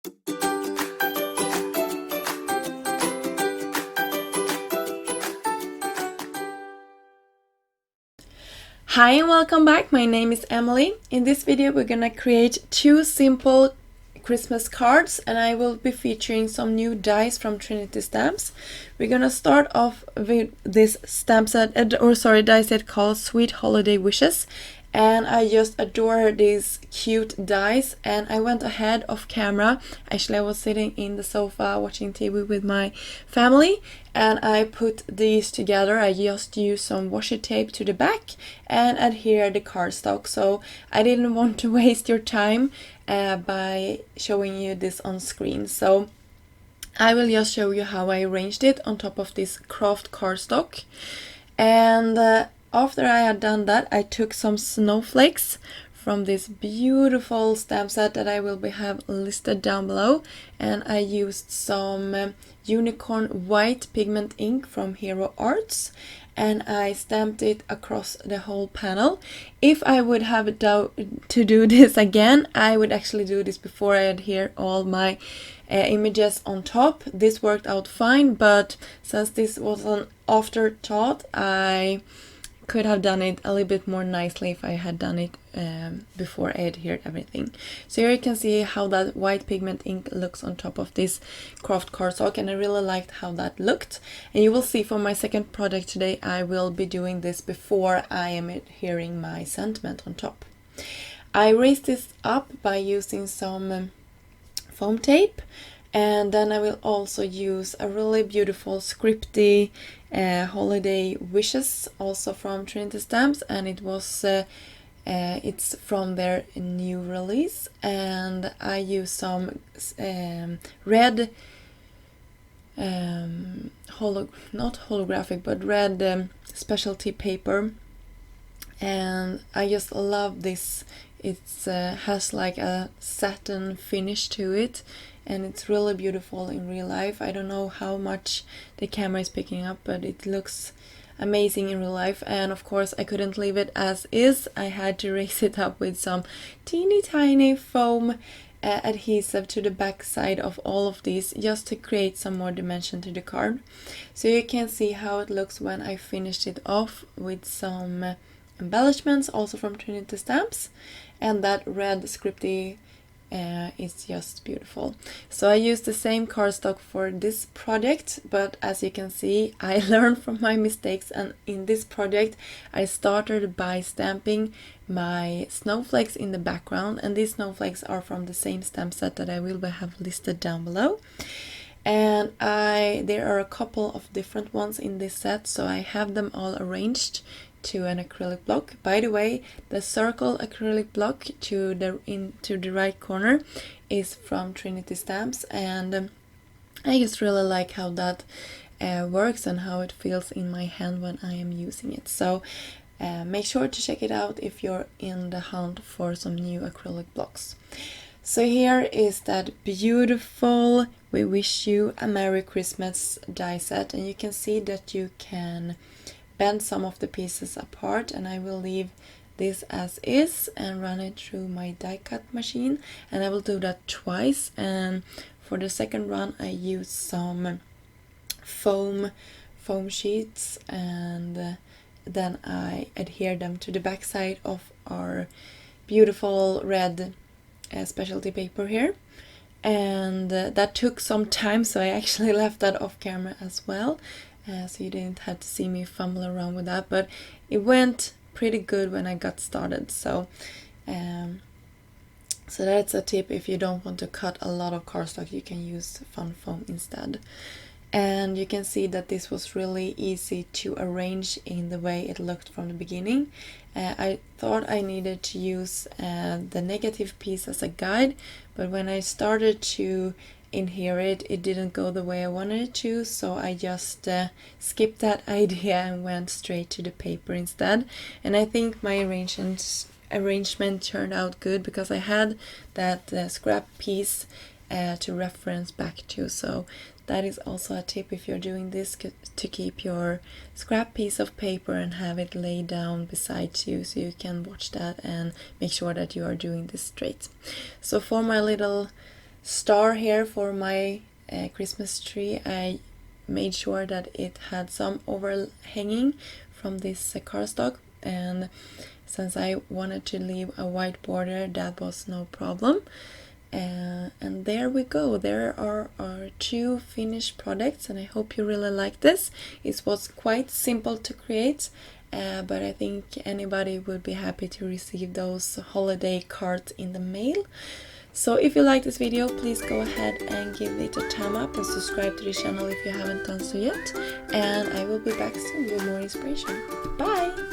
Hi and welcome back. My name is Emily. In this video we're gonna create two simple Christmas cards and I will be featuring some new dies from Trinity Stamps. We're gonna start off with this stamp set, die set called Sweet Holiday Wishes. And I just adore these cute dies, and I went ahead of camera. Actually, I was sitting in the sofa watching TV with my family, and I put these together. I just used some washi tape to the back and adhere the cardstock, so I didn't want to waste your time by showing you this on screen. So I will just show you how I arranged it on top of this craft cardstock. And after I had done that, I took some snowflakes from this beautiful stamp set that I will have listed down below, and I used some unicorn white pigment ink from Hero Arts, and I stamped it across the whole panel. If I would have to do this again, I would actually do this before I adhere all my images on top. This worked out fine, but since this was an afterthought, I could have done it a little bit more nicely if I had done it before I adhered everything. So here you can see how that white pigment ink looks on top of this craft cardstock, and I really liked how that looked. And you will see for my second project today, I will be doing this before I am adhering my sentiment on top. I raised this up by using some foam tape, and then I will also use a really beautiful scripty holiday wishes, also from Trinity Stamps, and it was it's from their new release. And I use some red not holographic but red specialty paper, and I just love this. It has like a satin finish to it, and it's really beautiful in real life. I don't know how much the camera is picking up, but it looks amazing in real life. And of course I couldn't leave it as is. I had to raise it up with some teeny tiny foam adhesive to the back side of all of these, just to create some more dimension to the card. So you can see how it looks when I finished it off with some embellishments, also from Trinity Stamps, and that red scripty is just beautiful. So I used the same cardstock for this project, but as you can see, I learned from my mistakes, and in this project I started by stamping my snowflakes in the background, and these snowflakes are from the same stamp set that I will have listed down below. And there are a couple of different ones in this set, so I have them all arranged to an acrylic block. By the way, the circle acrylic block to the right corner is from Trinity Stamps, and I just really like how that works and how it feels in my hand when I am using it. So make sure to check it out if you're in the hunt for some new acrylic blocks. So here is that beautiful We Wish You a Merry Christmas die set, and you can see that you can bend some of the pieces apart, and I will leave this as is and run it through my die cut machine, and I will do that twice. And for the second run I use some foam sheets, and then I adhere them to the back side of our beautiful red specialty paper here. And that took some time, so I actually left that off camera as well, so you didn't have to see me fumble around with that, but it went pretty good when I got started. So so that's a tip. If you don't want to cut a lot of cardstock, you can use fun foam instead. And you can see that this was really easy to arrange in the way it looked from the beginning. I thought I needed to use the negative piece as a guide, but when I started to adhere it didn't go the way I wanted it to, so I just skipped that idea and went straight to the paper instead. And I think my arrangement turned out good, because I had that scrap piece to reference back to. So that is also a tip if you're doing this, to keep your scrap piece of paper and have it laid down beside you, so you can watch that and make sure that you are doing this straight. So for my little star here for my Christmas tree, I made sure that it had some overhanging from this cardstock, and since I wanted to leave a white border, that was no problem. And there we go. There are our 2 finished products, and I hope you really like this. It was quite simple to create, but I think anybody would be happy to receive those holiday cards in the mail. So if you like this video, please go ahead and give it a thumb up and subscribe to the channel if you haven't done so yet. And I will be back soon with more inspiration. Bye!